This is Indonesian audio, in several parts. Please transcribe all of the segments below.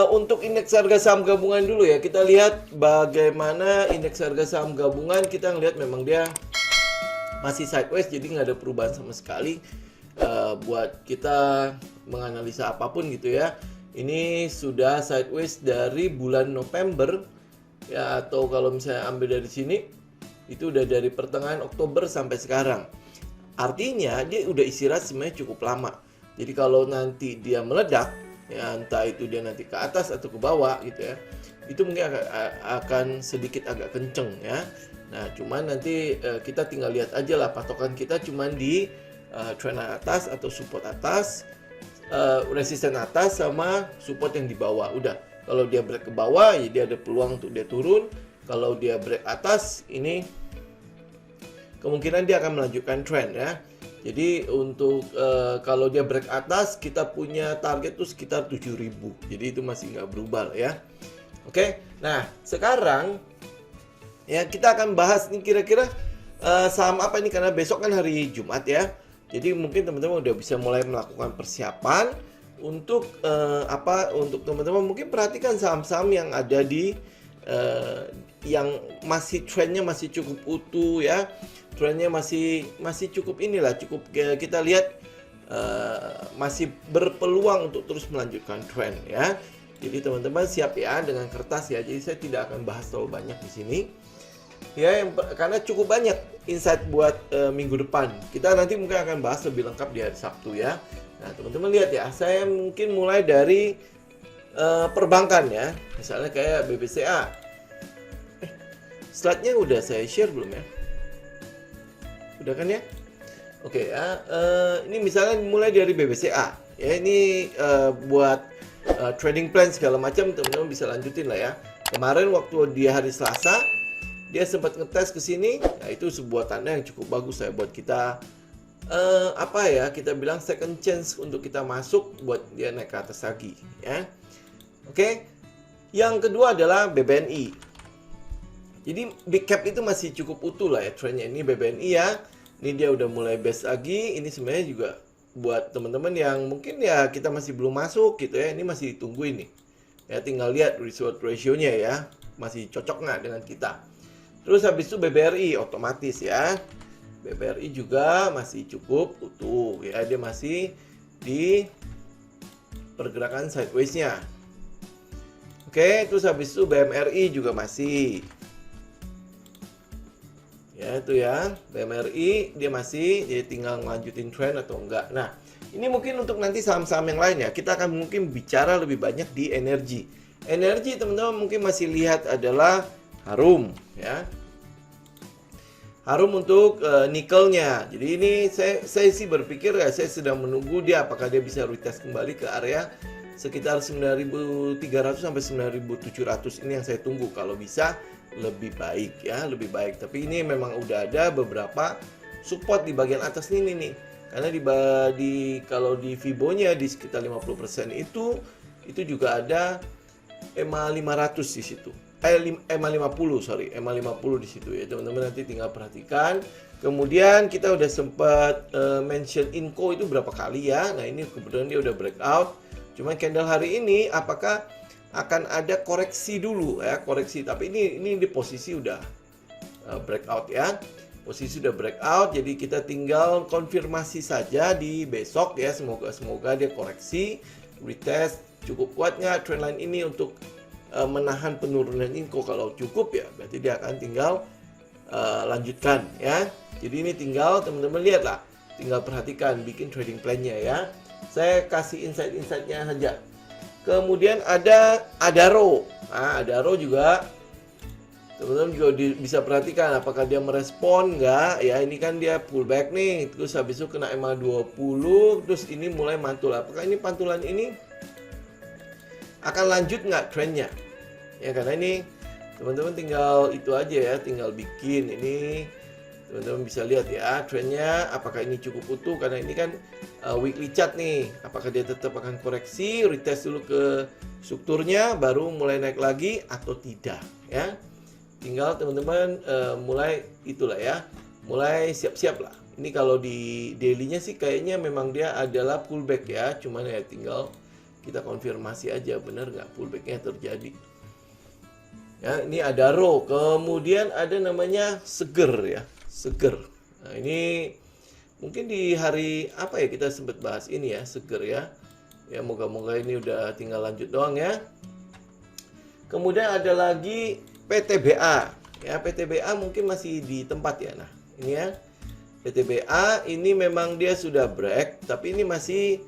Untuk indeks harga saham gabungan dulu ya, kita lihat bagaimana indeks harga saham gabungan. Kita ngelihat memang dia masih sideways, jadi nggak ada perubahan sama sekali. Buat kita menganalisa apapun gitu ya, ini sudah sideways dari bulan November ya, atau kalau misalnya ambil dari sini itu udah dari pertengahan Oktober sampai sekarang. Artinya dia udah istirahat sebenarnya cukup lama. Jadi kalau nanti dia meledak ya, entah itu dia nanti ke atas atau ke bawah gitu ya, itu mungkin akan sedikit agak kenceng ya. Nah, cuman nanti kita tinggal lihat aja lah, patokan kita cuman di trend atas atau support atas, resisten atas sama support yang di bawah. Udah, kalau dia break ke bawah ya dia ada peluang untuk dia turun. Kalau dia break atas, ini kemungkinan dia akan melanjutkan trend ya. Jadi untuk kalau dia break atas, kita punya target tuh sekitar 7.000. Jadi itu masih nggak berubah ya. Oke, nah sekarang ya kita akan bahas nih kira-kira saham apa ini, karena besok kan hari Jumat ya. Jadi mungkin teman-teman udah bisa mulai melakukan persiapan untuk untuk teman-teman mungkin perhatikan saham-saham yang ada di yang masih trennya masih cukup utuh ya. Trennya masih cukup inilah, cukup kita lihat masih berpeluang untuk terus melanjutkan tren ya. Jadi teman-teman siap ya dengan kertas ya. Jadi saya tidak akan bahas terlalu banyak di sini. Ya, karena cukup banyak insight buat minggu depan. Kita nanti mungkin akan bahas lebih lengkap di hari Sabtu ya. Nah, teman-teman lihat ya, saya mungkin mulai dari perbankan ya. Misalnya kayak BBCA. Slide-nya udah saya share belum ya? Udah kan ya? Oke ya, ini misalnya mulai dari BBCA. Ya, ini buat trading plan segala macam, teman-teman bisa lanjutin lah ya. Kemarin waktu di hari Selasa, dia sempat ngetes ke sini. Nah, itu sebuah tanda yang cukup bagus ya buat kita kita bilang second chance untuk kita masuk buat dia naik ke atas lagi ya. Oke. Yang kedua adalah BBNI. Jadi big cap itu masih cukup utuh lah ya trennya. Ini BBNI ya. Ini dia udah mulai best lagi. Ini sebenarnya juga buat teman-teman yang mungkin ya kita masih belum masuk gitu ya. Ini masih ditunggu ini. Ya, tinggal lihat reward ratio-nya ya. Masih cocok nggak dengan kita. Terus habis itu BBRI otomatis ya. BBRI juga masih cukup utuh ya. Dia masih di pergerakan sideways-nya. Oke, terus habis itu BMRI juga masih. Ya, itu ya. BMRI dia masih, jadi tinggal ngelanjutin trend atau enggak. Nah, ini mungkin untuk nanti saham-saham yang lain ya. Kita akan mungkin bicara lebih banyak di energi. Energi teman-teman mungkin masih lihat adalah Harum ya. Harum untuk nikelnya. Jadi ini saya sih berpikir ya, saya sedang menunggu dia apakah dia bisa retest kembali ke area sekitar 9.300 sampai 9.700. Ini yang saya tunggu. Kalau bisa lebih baik ya, lebih baik. Tapi ini memang udah ada beberapa support di bagian atas ini nih. Karena kalau di Fibo-nya di sekitar 50% itu juga ada EMA 500 di situ. EMA 50, sorry, EMA 50 di situ ya. Teman-teman nanti tinggal perhatikan. Kemudian kita udah sempat mention Inco itu berapa kali ya. Nah, ini kebetulan dia udah breakout. Cuma candle hari ini apakah akan ada koreksi dulu ya, koreksi, tapi ini di posisi udah breakout ya. Posisi udah breakout, jadi kita tinggal konfirmasi saja di besok ya. Semoga dia koreksi, retest cukup kuat nggak trendline ini untuk menahan penurunan Inco. Kalau cukup ya berarti dia akan tinggal lanjutkan ya. Jadi ini tinggal teman-teman lihat lah, tinggal perhatikan, bikin trading plan-nya ya. Saya kasih insight-insightnya saja. Kemudian ada Adaro. Nah, Adaro juga teman-teman juga bisa perhatikan apakah dia merespon nggak ya. Ini kan dia pullback nih, terus habis itu kena EMA 20, terus ini mulai mantul. Apakah ini pantulan ini akan lanjut nggak trennya ya, karena ini teman-teman tinggal itu aja ya, tinggal bikin ini. Teman-teman bisa lihat ya trennya apakah ini cukup utuh, karena ini kan weekly chart nih. Apakah dia tetap akan koreksi, retest dulu ke strukturnya baru mulai naik lagi atau tidak ya. Tinggal teman-teman mulai itulah ya, mulai siap-siap lah. Ini kalau di daily-nya sih kayaknya memang dia adalah pullback ya, cuman ya tinggal kita konfirmasi aja benar nggak pullbacknya terjadi. Ya, ini ada RAW, kemudian ada namanya seger ya, seger. Nah, ini mungkin di hari apa ya kita sempat bahas ini ya, seger ya. Ya, moga-moga ini udah tinggal lanjut doang ya. Kemudian ada lagi PTBA. Ya, PTBA mungkin masih di tempat ya. Nah, ini ya. PTBA ini memang dia sudah break, tapi ini masih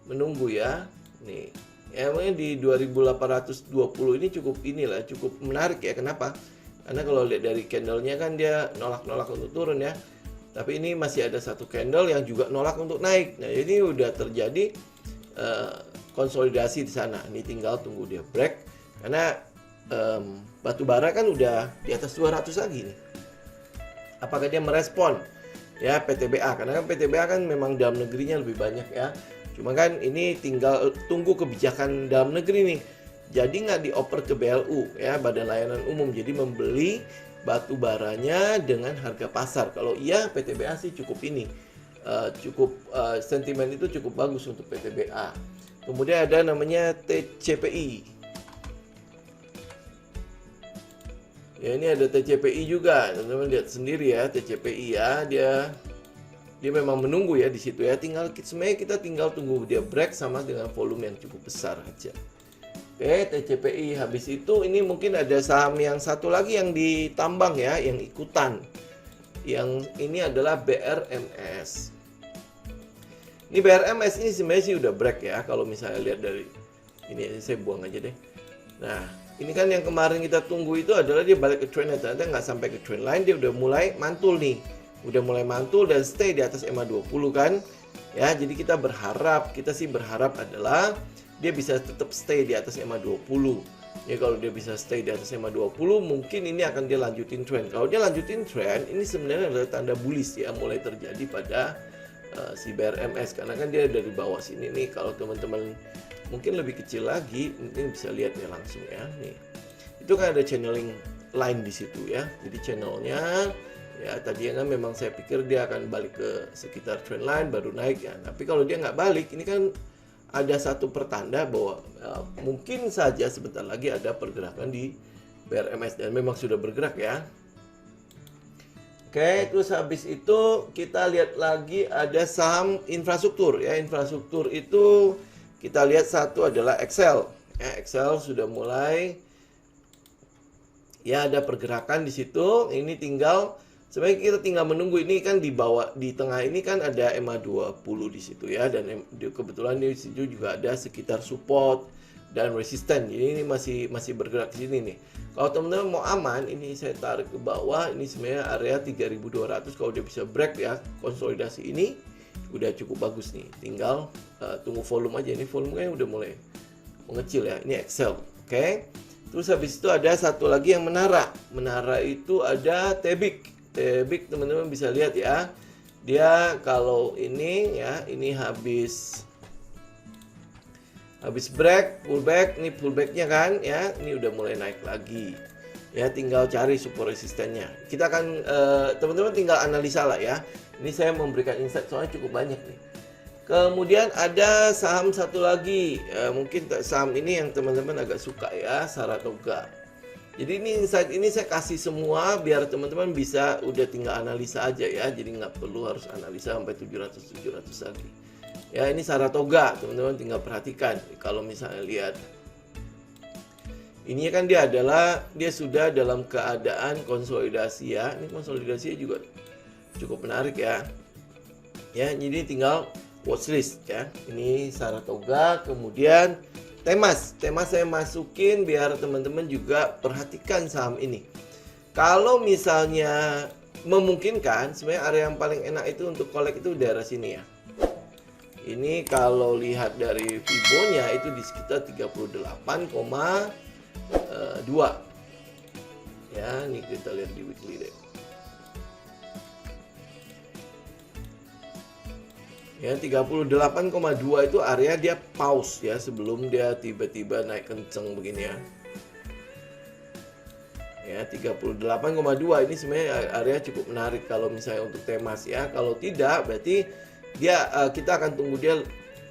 menunggu ya. Nih. Ya, mungkin di 2820 ini cukup menarik ya. Kenapa? Karena kalau lihat dari candlenya kan dia nolak-nolak untuk turun ya. Tapi ini masih ada satu candle yang juga nolak untuk naik. Nah, ini udah terjadi konsolidasi di sana. Ini tinggal tunggu dia break. Karena batu bara kan udah di atas 200 lagi nih. Apakah dia merespon ya PTBA? Karena kan PTBA kan memang dalam negerinya lebih banyak ya. Cuma kan ini tinggal tunggu kebijakan dalam negeri nih. Jadi nggak dioper ke BLU ya, Badan Layanan Umum. Jadi membeli batu baranya dengan harga pasar. Kalau iya PTBA sih cukup ini. Sentimen itu cukup bagus untuk PTBA. Kemudian ada namanya TCPI. Ya, ini ada TCPI juga. Teman-teman lihat sendiri ya, TCPI ya, dia memang menunggu ya di situ ya. Sebenarnya kita tinggal tunggu dia break sama dengan volume yang cukup besar aja. Oke, TCPI habis itu ini mungkin ada saham yang satu lagi yang ditambang ya, yang ikutan. Yang ini adalah BRMS. Ini BRMS ini sebenarnya sih udah break ya. Kalau misalnya lihat dari ini saya buang aja deh. Nah, ini kan yang kemarin kita tunggu itu adalah dia balik ke trend, ternyata nggak sampai ke trend line, dia udah mulai mantul nih. Udah mulai mantul dan stay di atas EMA 20 kan. Ya, jadi kita sih berharap adalah dia bisa tetap stay di atas EMA 20. Ya, kalau dia bisa stay di atas EMA 20, mungkin ini akan dia lanjutin trend. Kalau dia lanjutin trend, ini sebenarnya adalah tanda bullish ya mulai terjadi pada si BRMS, karena kan dia dari bawah sini nih. Kalau teman-teman mungkin lebih kecil lagi, mungkin bisa lihat ya langsung ya nih. Itu kan ada channeling line di situ ya. Jadi channelnya ya tadi kan memang saya pikir dia akan balik ke sekitar trend line baru naik ya. Tapi kalau dia nggak balik, ini kan ada satu pertanda bahwa mungkin saja sebentar lagi ada pergerakan di BRMS, dan memang sudah bergerak ya. Oke, terus habis itu kita lihat lagi ada saham infrastruktur ya. Infrastruktur itu kita lihat satu adalah Excel. Ya, Excel sudah mulai ya ada pergerakan di situ. Ini sebenarnya kita tinggal menunggu. Ini kan di bawah, di tengah ini kan ada EMA 20 di situ ya, dan kebetulan di situ juga ada sekitar support dan resisten. Jadi ini masih bergerak di sini nih. Kalau teman-teman mau aman, ini saya tarik ke bawah. Ini sebenarnya area 3200. Kalau dia bisa break ya, konsolidasi ini udah cukup bagus nih. Tinggal tunggu volume aja. Ini volumenya udah mulai mengecil ya. Ini Excel. Oke. Terus habis itu ada satu lagi yang Menara. Menara itu ada Tebik. Tebik teman-teman bisa lihat ya. Dia kalau ini ya, ini habis break, pullback, ini pullbacknya kan ya, ini udah mulai naik lagi ya, tinggal cari support resistennya. Kita akan teman-teman tinggal analisa lah ya. Ini saya memberikan insight soalnya cukup banyak nih. Kemudian ada saham satu lagi, mungkin saham ini yang teman-teman agak suka ya, Saratoga. Jadi ini insight ini saya kasih semua biar teman-teman bisa udah tinggal analisa aja ya, jadi nggak perlu harus analisa sampai 700 lagi. Ya, ini Saratoga, teman-teman tinggal perhatikan. Kalau misalnya lihat, ini kan dia sudah dalam keadaan konsolidasi ya. Ini konsolidasinya juga cukup menarik ya. Ya, jadi tinggal watchlist ya. Ini Saratoga, kemudian Temas saya masukin biar teman-teman juga perhatikan saham ini. Kalau misalnya memungkinkan, sebenarnya area yang paling enak itu untuk collect itu daerah sini ya. Ini kalau lihat dari Fibonya itu di sekitar 38,2. Ya, ini kita lihat di weekly deh. Ya, 38,2 itu area dia pause ya sebelum dia tiba-tiba naik kenceng begini ya. Ya, 38,2 ini sebenarnya area cukup menarik kalau misalnya untuk Temas ya. Kalau tidak berarti kita akan tunggu dia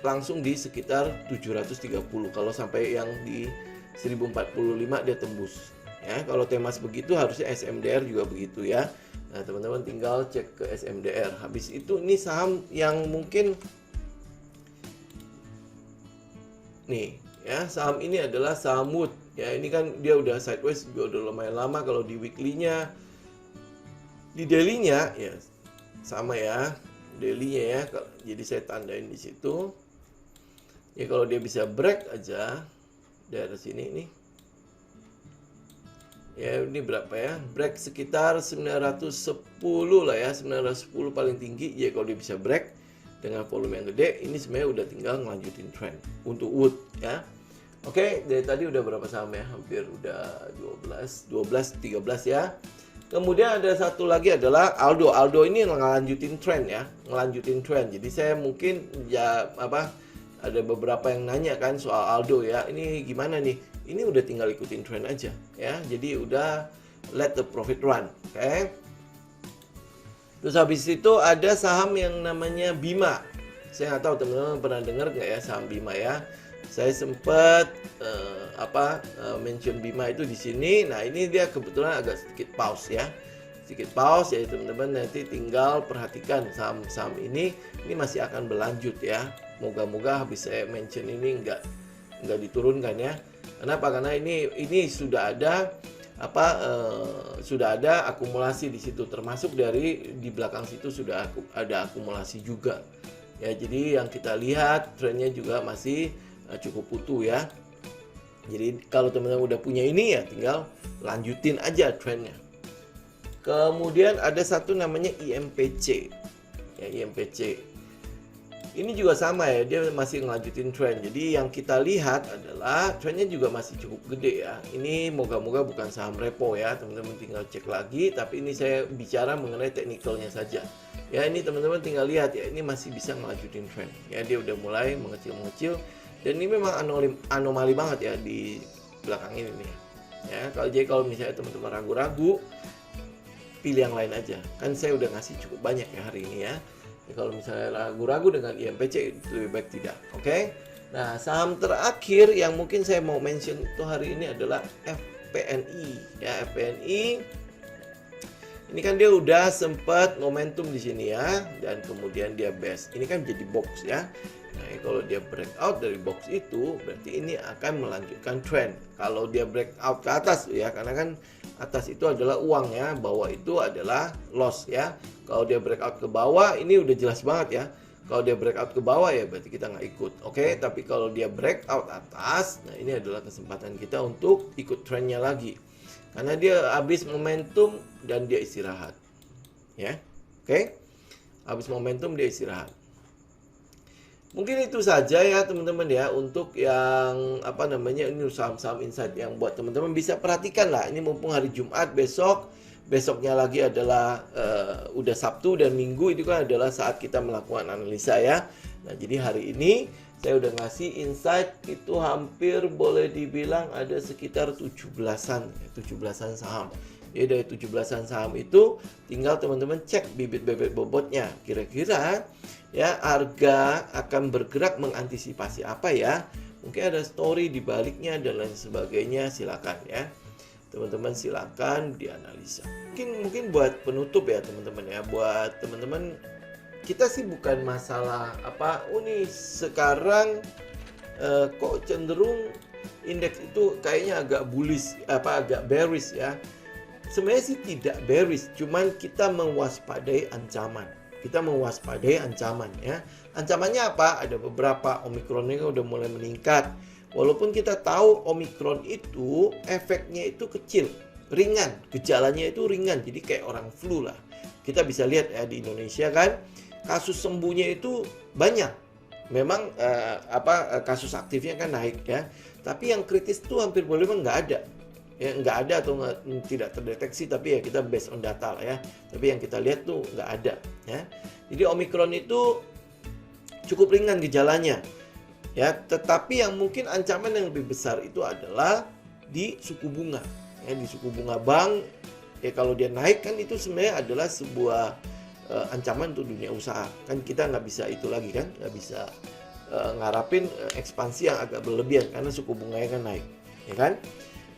langsung di sekitar 730. Kalau sampai yang di 1045 dia tembus. Ya, kalau Temas begitu harusnya SMDR juga begitu ya. Nah, teman-teman tinggal cek ke SMDR. Habis itu ini saham yang mungkin nih ya, saham ini adalah saham Wood. Ya, ini kan dia udah sideways juga udah lumayan lama. Kalau di weekly-nya, di daily-nya ya sama ya, daily-nya ya. Jadi saya tandain di situ. Ya kalau dia bisa break aja dari sini nih. Ya ini berapa ya? Break sekitar 910 lah ya, 910 paling tinggi. Ya kalau dia bisa break dengan volume yang gede, ini sebenarnya udah tinggal ngelanjutin trend untuk Wood ya. Oke, dari tadi udah berapa saham ya? Hampir udah 12, 13 ya. Kemudian ada satu lagi adalah Aldo. Aldo ini ngelanjutin trend ya, ngelanjutin trend. Jadi saya mungkin ya ada beberapa yang nanya kan soal Aldo ya. Ini gimana nih? Ini udah tinggal ikutin trend aja ya. Jadi udah let the profit run. Oke. Terus habis itu ada saham yang namanya Bima. Saya nggak tahu teman-teman pernah dengar nggak ya saham Bima ya. Saya sempat mention Bima itu di sini. Nah ini dia kebetulan agak sedikit pause ya. Sedikit pause ya teman-teman, nanti tinggal perhatikan saham-saham ini masih akan berlanjut ya. Moga-moga habis saya mention ini nggak diturunkan ya. Kenapa? Karena ini sudah ada sudah ada akumulasi di situ, termasuk dari di belakang situ sudah ada akumulasi juga ya. Jadi yang kita lihat trennya juga masih cukup utuh ya. Jadi kalau teman-teman udah punya ini ya tinggal lanjutin aja trennya. Kemudian ada satu namanya IMPC ya, IMPC ini juga sama ya, dia masih ngelanjutin tren. Jadi yang kita lihat adalah trennya juga masih cukup gede ya. Ini moga-moga bukan saham repo ya, teman-teman tinggal cek lagi. Tapi ini saya bicara mengenai teknikalnya saja. Ya ini teman-teman tinggal lihat ya, ini masih bisa ngelanjutin tren. Ya dia udah mulai mengecil-mengecil. Dan ini memang anomali banget ya di belakang ini nih. Ya kalau misalnya teman-teman ragu-ragu, pilih yang lain aja. Kan saya udah ngasih cukup banyak ya hari ini ya. Kalau misalnya ragu-ragu dengan IMPC itu lebih baik tidak. Oke. Nah, saham terakhir yang mungkin saya mau mention itu hari ini adalah FPNI. Ya, FPNI. Ini kan dia udah sempat momentum di sini ya, dan kemudian dia best. Ini kan jadi box ya. Nah, kalau dia breakout dari box itu, berarti ini akan melanjutkan trend. Kalau dia breakout ke atas ya, karena kan atas itu adalah uang ya, bawah itu adalah loss ya. Kalau dia breakout ke bawah, ini udah jelas banget ya. Kalau dia breakout ke bawah ya berarti kita nggak ikut. Oke, tapi kalau dia breakout atas, nah ini adalah kesempatan kita untuk ikut trennya lagi. Karena dia habis momentum dan dia istirahat. Ya. Oke. Habis momentum dia istirahat. Mungkin itu saja ya teman-teman ya untuk yang ini saham-saham insight yang buat teman-teman bisa perhatikan lah. Ini mumpung hari Jumat, besoknya lagi adalah udah Sabtu dan Minggu, itu kan adalah saat kita melakukan analisa ya. Nah jadi hari ini saya udah ngasih insight itu hampir boleh dibilang ada sekitar 17-an saham. Jadi dari 17-an saham itu tinggal teman-teman cek bibit-bibit bobotnya. Kira-kira ya harga akan bergerak mengantisipasi apa ya? Mungkin ada story di baliknya dan lain sebagainya, silakan ya. Teman-teman silakan dianalisa. Mungkin buat penutup ya teman-teman ya, buat teman-teman kita sih bukan masalah nih sekarang kok cenderung indeks itu kayaknya agak bullish agak bearish ya. Sebenarnya sih tidak bearish, cuman kita mewaspadai ancaman. Kita mewaspadai ancaman ya. Ancamannya apa? Ada beberapa, Omikron ini udah mulai meningkat. Walaupun kita tahu Omikron itu efeknya itu kecil, ringan, gejalanya itu ringan, jadi kayak orang flu lah. Kita bisa lihat ya di Indonesia kan, kasus sembuhnya itu banyak. Memang kasus aktifnya kan naik ya, tapi yang kritis itu hampir boleh nggak ada. Ya, nggak ada atau tidak terdeteksi, tapi ya kita based on data lah ya. Tapi yang kita lihat tuh nggak ada ya. Jadi Omikron itu cukup ringan gejalanya. Ya, tetapi yang mungkin ancaman yang lebih besar itu adalah di suku bunga. Ya, di suku bunga bank, ya kalau dia naik kan itu sebenarnya adalah sebuah ancaman untuk dunia usaha. Kan kita nggak bisa itu lagi kan, nggak bisa ngarapin ekspansi yang agak berlebihan karena suku bunganya kan naik, ya kan?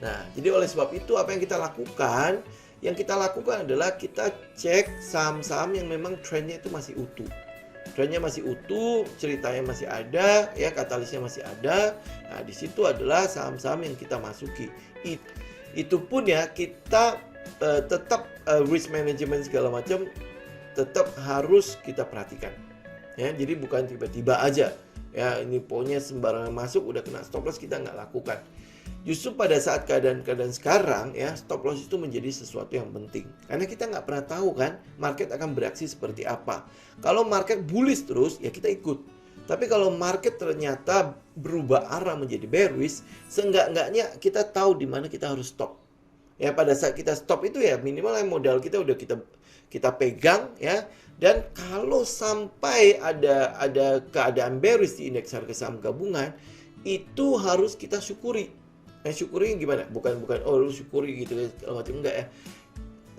Nah, jadi oleh sebab itu apa yang kita lakukan? Yang kita lakukan adalah kita cek saham-saham yang memang trennya itu masih utuh. Trennya masih utuh, ceritanya masih ada, ya katalisnya masih ada. Nah, di situ adalah saham-saham yang kita masuki. Itu pun ya kita tetap risk management segala macam tetap harus kita perhatikan. Ya, jadi bukan tiba-tiba aja. Ya, ini pokoknya sembarangan masuk udah kena stop loss kita nggak lakukan. Justru pada saat keadaan-keadaan sekarang ya stop loss itu menjadi sesuatu yang penting karena kita nggak pernah tahu kan market akan bereaksi seperti apa. Kalau market bullish terus ya kita ikut. Tapi kalau market ternyata berubah arah menjadi bearish, seenggak-enggaknya kita tahu di mana kita harus stop. Ya pada saat kita stop itu ya minimal modal kita udah kita pegang ya. Dan kalau sampai ada keadaan bearish di indeks harga saham gabungan itu harus kita syukuri. Nah, syukuri gimana? Bukan oh lu syukuri gitu macam enggak ya.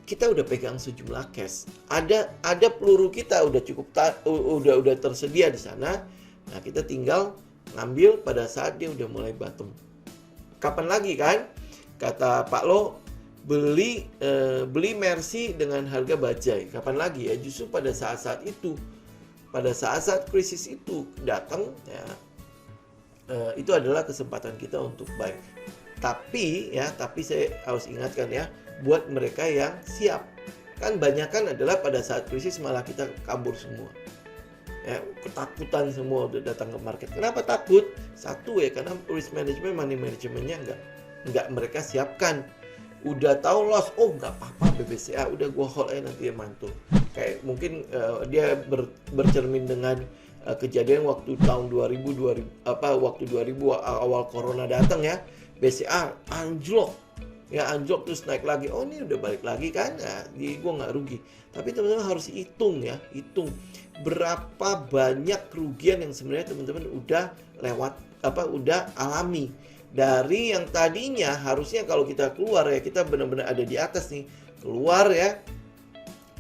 Kita udah pegang sejumlah cash. Ada peluru kita udah cukup udah tersedia di sana. Nah, kita tinggal ngambil pada saat dia udah mulai bottom. Kapan lagi kan? Kata Pak Lo beli Mercy dengan harga bajai. Kapan lagi ya? Justru pada saat-saat itu. Pada saat-saat krisis itu datang ya. Itu adalah kesempatan kita untuk buy. Tapi saya harus ingatkan ya, buat mereka yang siap. Kan banyakan adalah pada saat krisis malah kita kabur semua. Ya, ketakutan semua udah datang ke market. Kenapa takut? Satu ya, karena risk management, money managementnya nggak mereka siapkan. Udah tahu loss, oh nggak apa-apa BBCA, udah gua hold aja nanti dia mantul. Kayak mungkin dia bercermin dengan kejadian waktu tahun 2000 awal corona datang ya, BCA anjlok terus naik lagi, oh ini udah balik lagi kan, nah, gue nggak rugi. Tapi teman-teman harus hitung berapa banyak kerugian yang sebenarnya teman-teman udah udah alami dari yang tadinya harusnya kalau kita keluar ya kita benar-benar ada di atas nih, keluar ya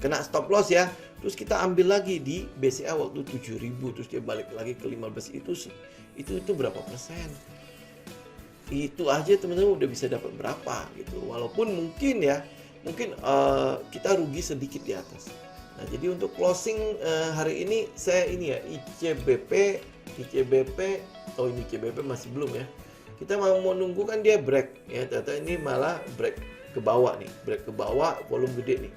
kena stop loss ya. Terus kita ambil lagi di BCA waktu 7.000 terus dia balik lagi ke 15 itu berapa persen? Itu aja teman-teman udah bisa dapat berapa gitu. Walaupun mungkin kita rugi sedikit di atas. Nah, jadi untuk closing hari ini saya ICBP oh ini ICBP masih belum ya. Kita mau nunggu kan dia break ya. Ternyata ini malah break ke bawah nih, break ke bawah volume gede nih.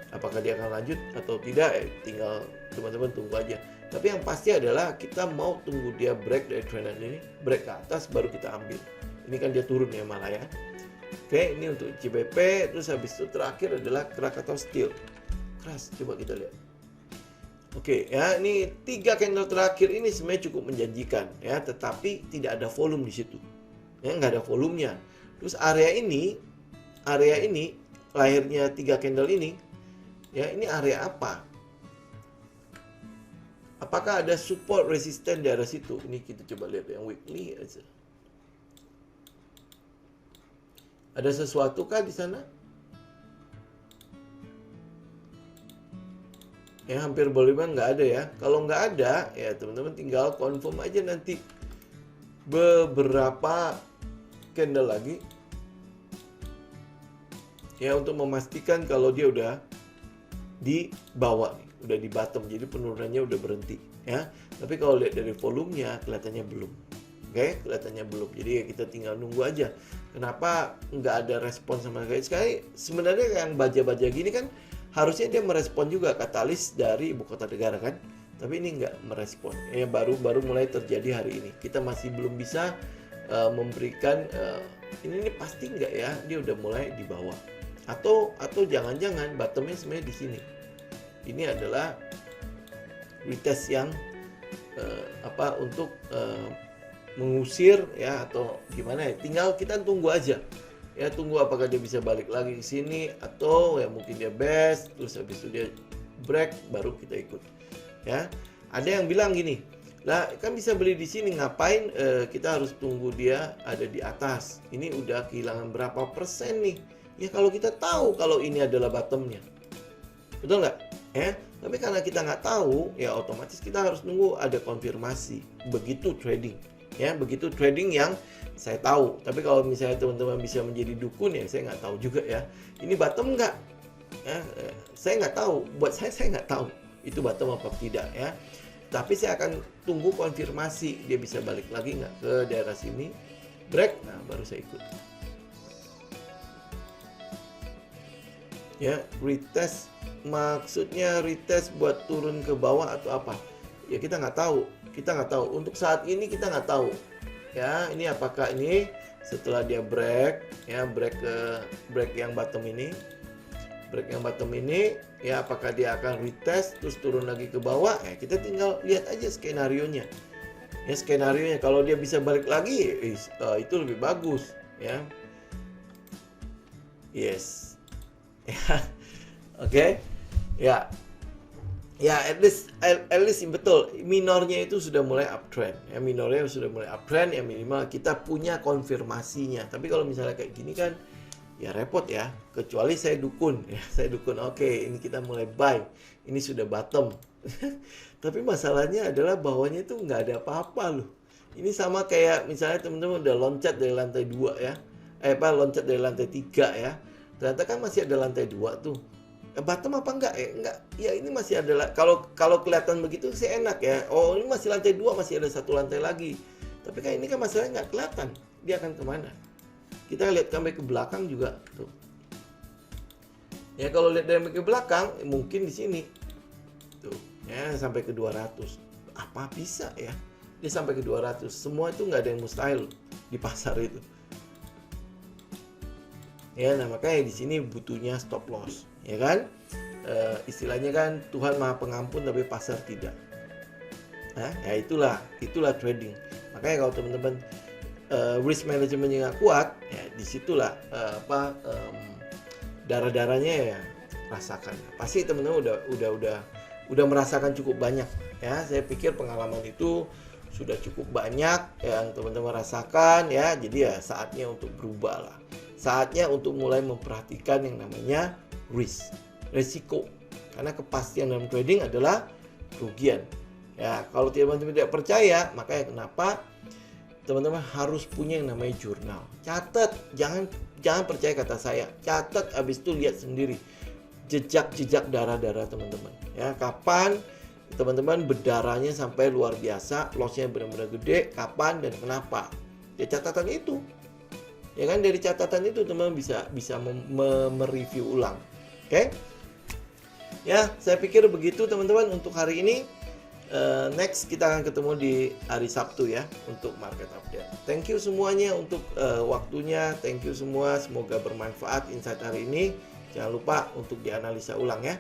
Apakah dia akan lanjut atau tidak tinggal teman-teman tunggu aja. Tapi yang pasti adalah kita mau tunggu dia break dari trend ini, break ke atas baru kita ambil. Ini kan dia turun ya malah ya. Oke, ini untuk CBP. Terus habis itu terakhir adalah Krakatau Steel. Keras, coba kita lihat. Oke ya, ini 3 candle terakhir ini sebenarnya cukup menjanjikan ya, tetapi tidak ada volume di situ. Ya, nggak ada volumenya. Terus area ini lahirnya 3 candle ini. Ya, ini area apa? Apakah ada support resisten di area situ? Ini kita coba lihat yang weekly aja. Ada sesuatu kah di sana? Ya, hampir boleh bilang nggak ada ya. Kalau nggak ada, ya teman-teman tinggal confirm aja nanti beberapa candle lagi. Ya, untuk memastikan kalau dia udah di bawah nih, udah di bottom, jadi penurunannya udah berhenti ya. Tapi kalau lihat dari volumenya kelihatannya belum. Oke, kelihatannya belum. Jadi ya kita tinggal nunggu aja. Kenapa nggak ada respon sama sekali? Sebenarnya yang baja-baja gini kan harusnya dia merespon juga katalis dari ibu kota negara kan. Tapi ini nggak merespon. Ya baru mulai terjadi hari ini. Kita masih belum bisa memberikan ini pasti nggak ya dia udah mulai di bawah. Atau jangan-jangan bottomnya sebenarnya di sini. Ini adalah retest yang untuk mengusir ya atau gimana ya. Tinggal kita tunggu aja. Ya tunggu apakah dia bisa balik lagi ke sini atau ya mungkin dia best terus habis itu dia break baru kita ikut. Ya. Ada yang bilang gini, lah kan bisa beli di sini ngapain kita harus tunggu dia ada di atas. Ini udah kehilangan berapa persen nih? Ya kalau kita tahu kalau ini adalah bottomnya. Betul nggak? ya. Tapi karena kita nggak tahu, ya otomatis kita harus nunggu ada konfirmasi. Begitu trading, ya, begitu trading yang saya tahu. Tapi kalau misalnya teman-teman bisa menjadi dukun, ya saya nggak tahu juga ya. Ini bottom nggak? Ya, saya nggak tahu. Buat saya nggak tahu itu bottom apa tidak ya. Tapi saya akan tunggu konfirmasi, dia bisa balik lagi nggak ke daerah sini, break, nah baru saya ikut. Ya, retest maksudnya retest buat turun ke bawah atau apa? Ya kita nggak tahu, Untuk saat ini kita nggak tahu. Ya, ini apakah ini setelah dia break, ya break yang bottom ini, ya apakah dia akan retest terus turun lagi ke bawah? Ya kita tinggal lihat aja skenarionya. Ya skenarionya kalau dia bisa balik lagi, itu lebih bagus, ya. Yes. Ya, oke, ya, at least betul. Minornya itu sudah mulai uptrend, ya ya minimal kita punya konfirmasinya. Tapi kalau misalnya kayak gini kan, ya repot ya. Kecuali saya dukun, oke, ini kita mulai buy, ini sudah bottom. Tapi masalahnya adalah bawahnya itu nggak ada apa-apa loh. Ini sama kayak misalnya teman-teman udah loncat dari lantai 2 ya, loncat dari lantai 3 ya. Ternyata kan masih ada lantai 2 tuh. Bottom apa enggak? Enggak. Ya ini masih ada. Kalau kelihatan begitu sih enak ya. Oh ini masih lantai 2, masih ada satu lantai lagi. Tapi kan ini kan masalahnya nggak kelihatan. Dia akan kemana? Kita lihat sampai ke belakang juga tuh. Ya kalau lihat dari ke belakang mungkin di sini. Tuh, ya sampai ke 200. Apa bisa ya? Dia sampai ke 200. Semua itu nggak ada yang mustahil di pasar itu. Ya, nah makanya di sini butuhnya stop loss, ya kan? Istilahnya kan Tuhan Maha Pengampun tapi pasar tidak. Nah, ya itulah trading. Makanya kalau teman-teman risk management-nya nggak kuat, ya disitulah darah-darahnya ya rasakan. Pasti teman-teman udah merasakan cukup banyak. Ya, saya pikir pengalaman itu sudah cukup banyak yang teman-teman rasakan ya. Jadi ya saatnya untuk berubah lah. Saatnya untuk mulai memperhatikan yang namanya resiko. Karena kepastian dalam trading adalah kerugian. Ya, kalau teman-teman tidak percaya, makanya kenapa teman-teman harus punya yang namanya jurnal. Catat, jangan percaya kata saya. Catat, habis itu lihat sendiri jejak darah teman-teman. Ya, kapan teman-teman berdarahnya sampai luar biasa, lossnya benar-benar gede, kapan dan kenapa. Ya catatan itu. Ya kan dari catatan itu teman bisa mereview ulang. Oke? Ya, saya pikir begitu teman-teman untuk hari ini. Next kita akan ketemu di hari Sabtu ya untuk market update. Thank you semuanya untuk waktunya. Thank you semua. Semoga bermanfaat insight hari ini. Jangan lupa untuk dianalisa ulang ya.